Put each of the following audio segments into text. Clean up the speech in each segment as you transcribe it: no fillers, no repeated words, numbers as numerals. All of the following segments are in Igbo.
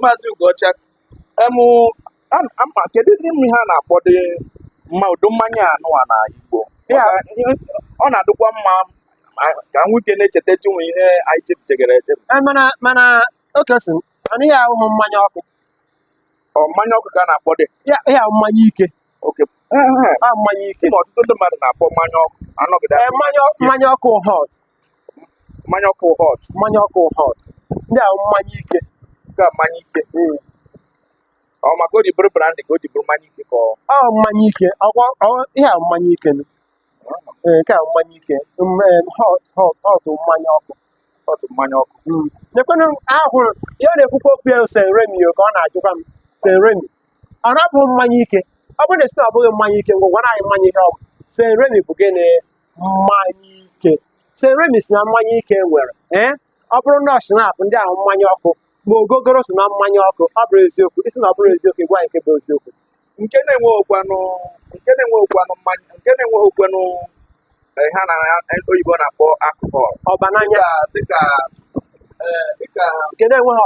Maazị Ugocha ama kedu ihe ha na-akpọdo ụdị mmanya anụwa na Igbo ọ na-adịkwa mma ka nwoke na-echeta nwe ihe anyị chepụtegara echepụ mana oke si anaghị ahụhụ mmanya ọkụ mmanya ọkụ ka a na-akpọdo ya mmanya ike oke mmanya ike na ọtụtụ ndị mmadụ na-akpọ mmanya ọkụ anọgide mmanya ọkụ hot mmanya ọkụ hot ndị ahụ mmanya ike ka mmanya ike ọ maka o ji bụrụ brandị ka o ji bụrụ mmanya ike ka ọ mmanya ike ihe a mmanya ike nke a mmanya ike hot mmanya ọkụ nyekwana ahụrụ ihe na-ekwukwa okwu ya Senremi ka ọ na-ajụkwa m Senremi ọ na-abụghị mmanya ike ọ bụrụ na esi na ọ bụghị mmanya ike ngwa anyị mmanya ike ọ bụ Senremi bụ gịnị mmanya ike Senremi si na mmanya ike nwere ọ bụrụ na ọshinapụ ndị ahụ mmanya ọkụ ma ogogoro so na mmanya ọkụ ọ bụrụ eziokwu isi na ọ bụrụ eziokwu gwa nke bụ eziokwu nke na-enweghịkwanụ ha na oyibo na-akpọ alcohol ọbananya dịka nke na-enweghị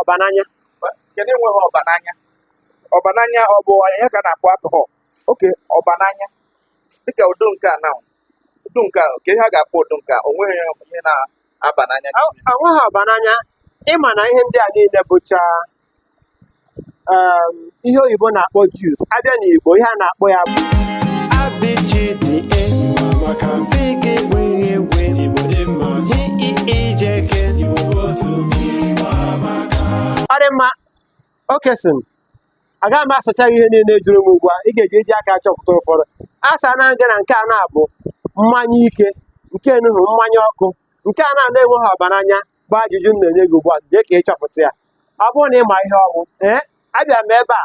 ọbananya ọ bụ ihe ka na-akpọ alcohol oke ọbananya dịka udo nke a na udo nke a ka ihe a ga-akpọ udo nke a o nweghị ihe na-aba n'anya anweghị ọbananya ịma na ihe ndị a niile bụcha ihe oyibo na-akpọ juice abịa n'Igbo ihe a na-akpọ ya bụ ọ dị mma oke si m agaghị m asacha ihe niile juru m ugbu a ị ga-eji eji aka chọpụta ụfọdụ asa na nga na nke a na-abụ mmanya ike nke enuhu mmanya ọkụ nke a na-enweghị ọbananya bụ ajụjụ m na-enye gị ugbu a jee ka ị chọpụta ya ọ bụrụ na ị ma ihe ọgwụ abịa m ebe a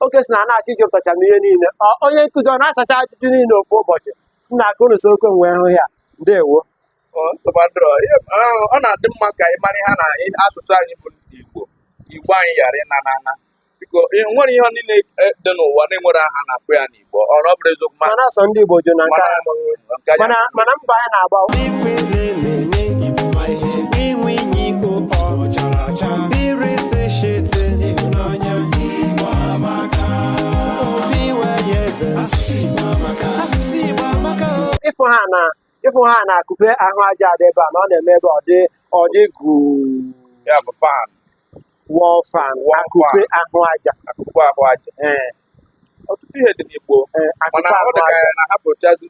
oke si na a-achọ ijupụtacha m ihe niile onye nkụzi ọ na-asacha ajụjụ niile ofu ụbọchị m na-aka unu sorokwe m wee hụ ya ndewo ọ na-adị mma ka ị mara ihe na asụsụ anyị bụ Igbo anyị ghara ịna na biko nwere ihe niile dị n'ụwa na-enwere aha na-akpọ ya n'Igbo ọ bụrụ eziokwu mana ọsọ ndị Igbo jụ na nke mana mba anyị na-agba ịfụ ha na-akụpe ahụ aja dị ebe a na ọ na-eme ebe ọ dị guu ya bụ fan wọl fan akụpe ahụ aja ọtụtụ ihe dị n'Igbo mana ọ dị ka ya na-ahapụchazi